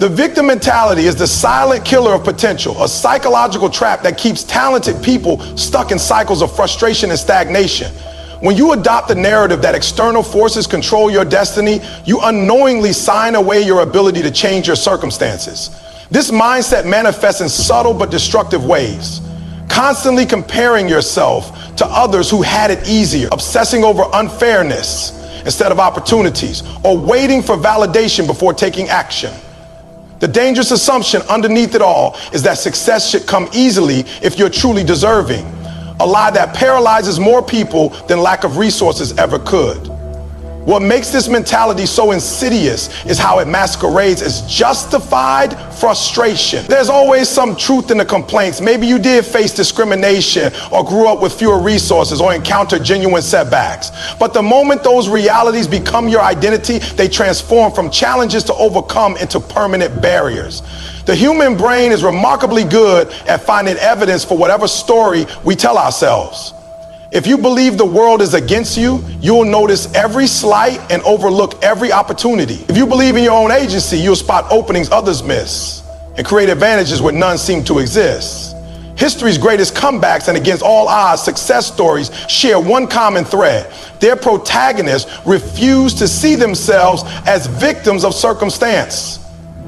The victim mentality is the silent killer of potential, a psychological trap that keeps talented people stuck in cycles of frustration and stagnation. When you adopt the narrative that external forces control your destiny, you unknowingly sign away your ability to change your circumstances. This mindset manifests in subtle but destructive ways. Constantly comparing yourself to others who had it easier, obsessing over unfairness instead of opportunities, or waiting for validation before taking action. The dangerous assumption underneath it all is that success should come easily if you're truly deserving, a lie that paralyzes more people than lack of resources ever could. What makes this mentality so insidious is how it masquerades as justified frustration. There's always some truth in the complaints. Maybe you did face discrimination or grew up with fewer resources or encountered genuine setbacks. But the moment those realities become your identity, they transform from challenges to overcome into permanent barriers. The human brain is remarkably good at finding evidence for whatever story we tell ourselves. If you believe the world is against you, you'll notice every slight and overlook every opportunity. If you believe in your own agency, you'll spot openings others miss and create advantages where none seem to exist. History's greatest comebacks and against all odds success stories share one common thread. Their protagonists refuse to see themselves as victims of circumstance.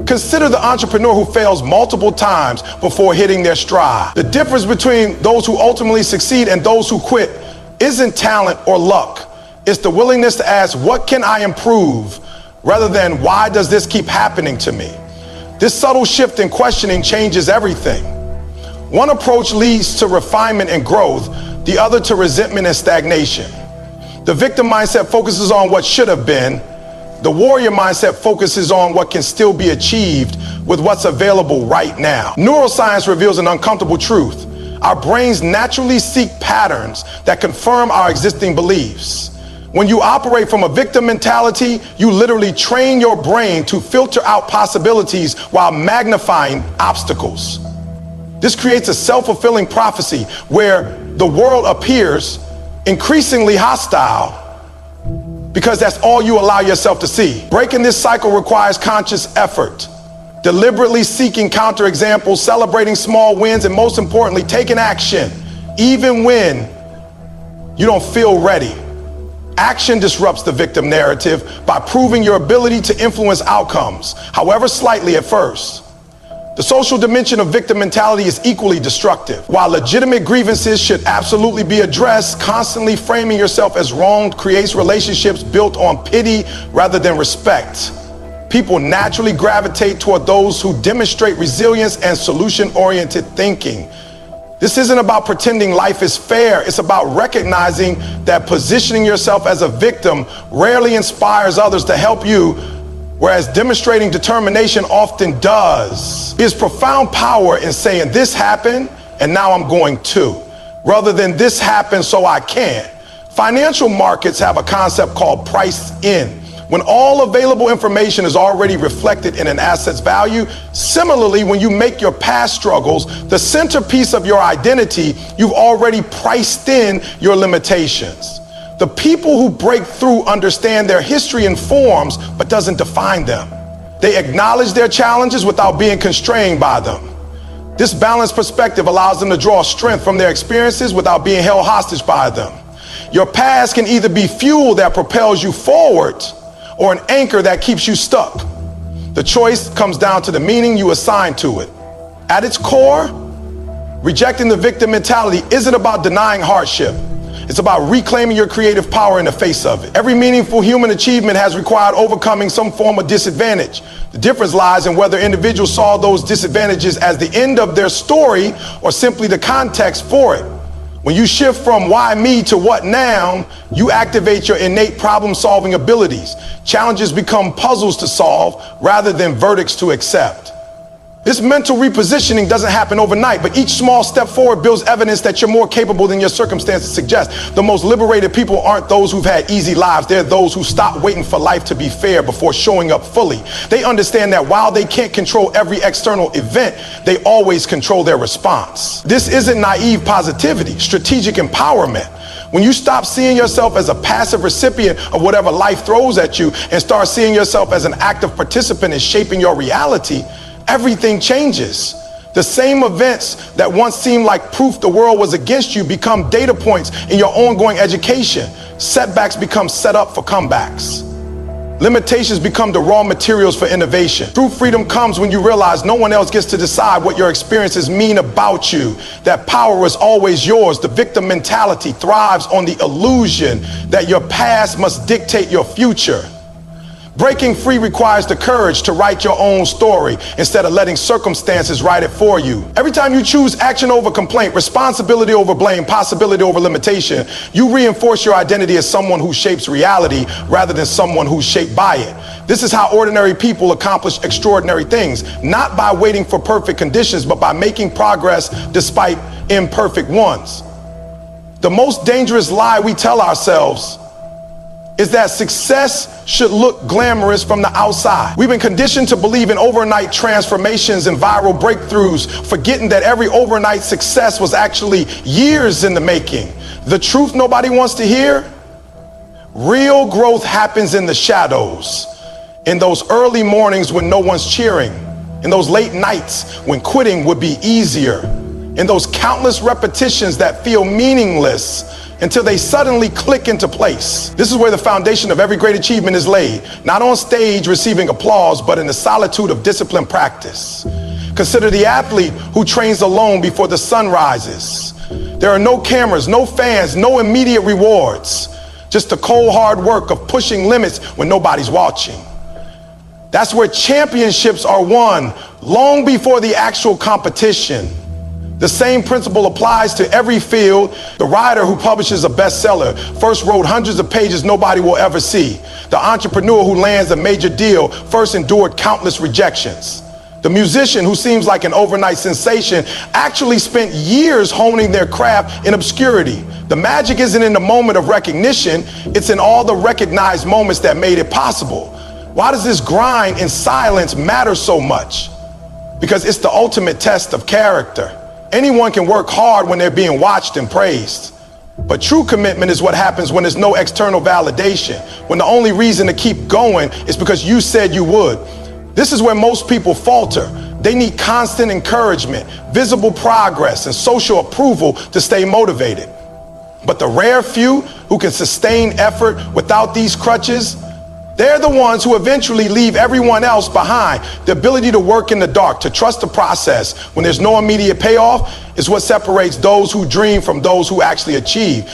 Consider the entrepreneur who fails multiple times before hitting their stride. The difference between those who ultimately succeed and those who quit isn't talent or luck. It's the willingness to ask, what can I improve, rather than why does this keep happening to me? This subtle shift in questioning changes everything. One approach leads to refinement and growth, the other to resentment and stagnation. The victim mindset focuses on what should have been. The warrior mindset focuses on what can still be achieved with what's available right now. Neuroscience reveals an uncomfortable truth. Our brains naturally seek patterns that confirm our existing beliefs. When you operate from a victim mentality, you literally train your brain to filter out possibilities while magnifying obstacles. This creates a self-fulfilling prophecy where the world appears increasingly hostile because that's all you allow yourself to see. Breaking this cycle requires conscious effort, deliberately seeking counterexamples, celebrating small wins, and most importantly, taking action, even when you don't feel ready. Action disrupts the victim narrative by proving your ability to influence outcomes, however slightly at first. The social dimension of victim mentality is equally destructive. While legitimate grievances should absolutely be addressed, constantly framing yourself as wronged creates relationships built on pity rather than respect. People naturally gravitate toward those who demonstrate resilience and solution-oriented thinking. This isn't about pretending life is fair. It's about recognizing that positioning yourself as a victim rarely inspires others to help you, whereas demonstrating determination often does. There's profound power in saying, this happened and now I'm going to, rather than this happened so I can. Financial markets have a concept called price in. When all available information is already reflected in an asset's value, similarly, when you make your past struggles the centerpiece of your identity, you've already priced in your limitations. The people who break through understand their history informs but doesn't define them. They acknowledge their challenges without being constrained by them. This balanced perspective allows them to draw strength from their experiences without being held hostage by them. Your past can either be fuel that propels you forward or an anchor that keeps you stuck. The choice comes down to the meaning you assign to it. At its core, rejecting the victim mentality isn't about denying hardship. It's about reclaiming your creative power in the face of it. Every meaningful human achievement has required overcoming some form of disadvantage. The difference lies in whether individuals saw those disadvantages as the end of their story or simply the context for it. When you shift from why me to what now, you activate your innate problem-solving abilities. Challenges become puzzles to solve rather than verdicts to accept. This mental repositioning doesn't happen overnight, but each small step forward builds evidence that you're more capable than your circumstances suggest. The most liberated people aren't those who've had easy lives. They're those who stop waiting for life to be fair before showing up fully. They understand that while they can't control every external event, they always control their response. This isn't naive positivity, strategic empowerment. When you stop seeing yourself as a passive recipient of whatever life throws at you and start seeing yourself as an active participant in shaping your reality, everything changes. The same events that once seemed like proof the world was against you become data points in your ongoing education. Setbacks become set up for comebacks. Limitations become the raw materials for innovation. True freedom comes when you realize no one else gets to decide what your experiences mean about you. That power is always yours. The victim mentality thrives on the illusion that your past must dictate your future. Breaking free requires the courage to write your own story instead of letting circumstances write it for you. Every time you choose action over complaint, responsibility over blame, possibility over limitation, you reinforce your identity as someone who shapes reality rather than someone who's shaped by it. This is how ordinary people accomplish extraordinary things, not by waiting for perfect conditions, but by making progress despite imperfect ones. The most dangerous lie we tell ourselves is that success should look glamorous from the outside. We've been conditioned to believe in overnight transformations and viral breakthroughs, forgetting that every overnight success was actually years in the making. The truth nobody wants to hear? Real growth happens in the shadows, in those early mornings when no one's cheering, in those late nights when quitting would be easier, in those countless repetitions that feel meaningless until they suddenly click into place. This is where the foundation of every great achievement is laid, not on stage receiving applause, but in the solitude of disciplined practice. Consider the athlete who trains alone before the sun rises. There are no cameras, no fans, no immediate rewards, just the cold hard work of pushing limits when nobody's watching. That's where championships are won long before the actual competition. The same principle applies to every field. The writer who publishes a bestseller first wrote hundreds of pages nobody will ever see. The entrepreneur who lands a major deal first endured countless rejections. The musician who seems like an overnight sensation actually spent years honing their craft in obscurity. The magic isn't in the moment of recognition, it's in all the recognized moments that made it possible. Why does this grind in silence matter so much? Because it's the ultimate test of character. Anyone can work hard when they're being watched and praised. But true commitment is what happens when there's no external validation, when the only reason to keep going is because you said you would. This is where most people falter. They need constant encouragement, visible progress, and social approval to stay motivated. But the rare few who can sustain effort without these crutches, they're the ones who eventually leave everyone else behind. The ability to work in the dark, to trust the process when there's no immediate payoff, is what separates those who dream from those who actually achieve.